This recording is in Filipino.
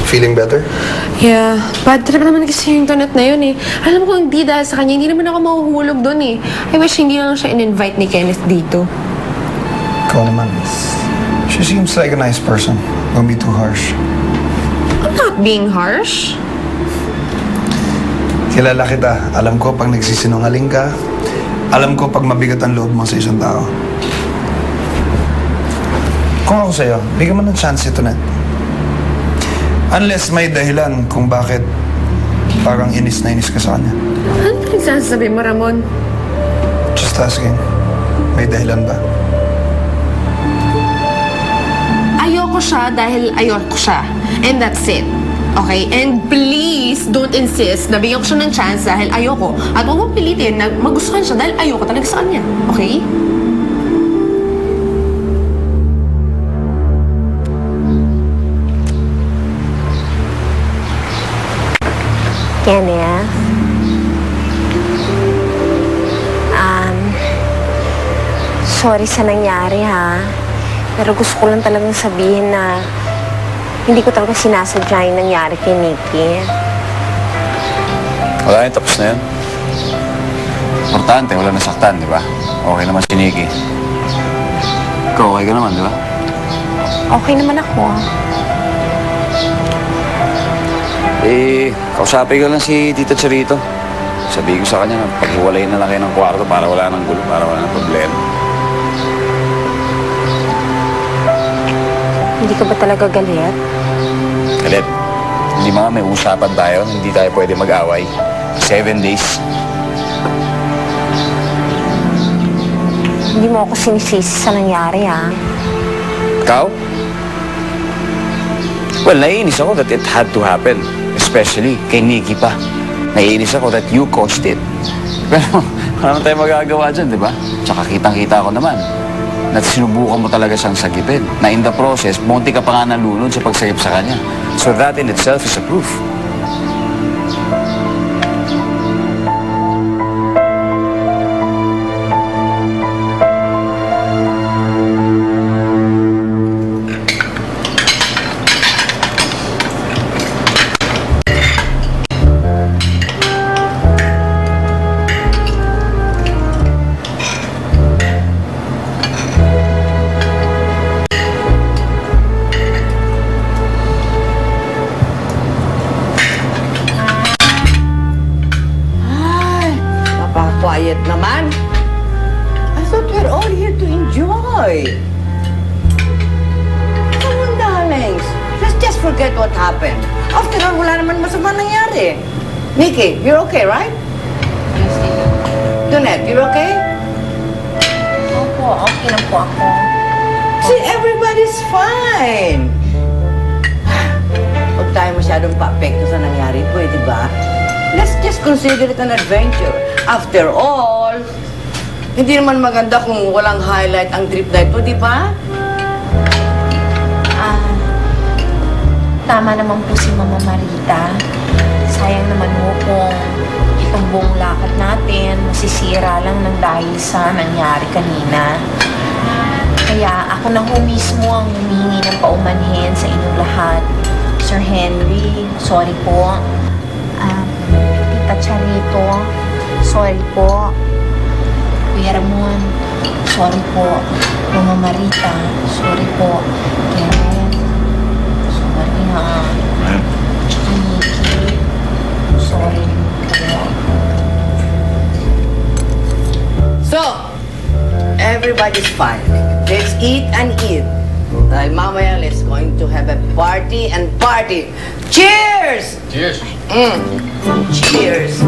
Feeling better? Yeah, bad trip naman kasi yung internet na yun eh. Alam ko hindi dahil sa kanya, hindi naman ako mahuhulog doon eh. I wish hindi lang siya in-invite ni Kenneth dito. Ikaw naman. She seems like a nice person. Don't be too harsh. I'm not being harsh. Kilala kita. Alam ko pag nagsisinungaling ka. Alam ko pag mabigat ang loob mo sa isang tao. Kung ako sa'yo, bigyan mo ng chance ito, Net. Unless may dahilan kung bakit parang inis na inis ka sa kanya. Ano nagsasabi mo, Ramon? Just asking. May dahilan ba? Ayoko siya dahil ayoko siya. And that's it. Okay? And please, don't insist na bigyan ko siya ng chance dahil ayoko. At huwag mong pilitin na magustuhan siya dahil ayoko talaga sa kanya. Okay? Kenneth, sorry sa nangyari ha, pero gusto ko lang talagang sabihin na hindi ko talaga sinasadya yung nangyari kay Nikki. Wala yun, tapos na yun. Importante, wala nasaktan, di ba? Okay naman si Nikki. Ikaw, okay ka naman, di ba? Okay naman ako. Kausapin ko lang si Tita Charito. Sabihin ko sa kanya na paghiwalayin na lang kayo ng kwarto para wala nang gulo, para wala nang problema. Hindi ka ba talaga galit? Galit. Hindi mga may usapan tayo, hindi tayo pwede mag-away. 7 days. Hindi mo ako sinisisi sa nangyari ha. Ikaw? Well, naiinis ako that it had to happen. Especially kay Nikki pa. Naiinis ako that you caused it. Pero wala naman tayo magagawa dyan, di ba? Tsaka kitang-kita ko naman na sinubukan mo talaga siyang sagipin. Na in the process, munti ka pa nga nalunod sa pagsagip sa kanya. So that in itself is a proof. Quiet naman. I thought we're all here to enjoy. Come on, darlings. Let's just forget what happened. After all, wala naman masama nangyari. Nikki, you're okay, right? Yes, Tita. Donette, you're okay? Opo, okay na po ako. See, everybody's fine. Huwag tayo masyadong pa-apekto sa nangyari, pwede ba? Let's just consider it an adventure. After all, hindi naman maganda kung walang highlight ang trip na ito, di ba? Tama naman po si Mama Marita. Sayang naman mo kung itong buong lakad natin masisira lang ng dahil sa nangyari kanina. Kaya ako na ho mismo ang humingi ng paumanhin sa inyong lahat. Sir Henry, sorry po. Tita Charito, sorry po. Kuya Ramon, sorry po. Mama Marita, sorry po. Kenneth, sorry ha. Tsaka Nikki, sorry po. So, everybody's fine. Let's eat and eat. Dahil mamaya, let's going to have a party and party. Cheers! Cheers! Cheers!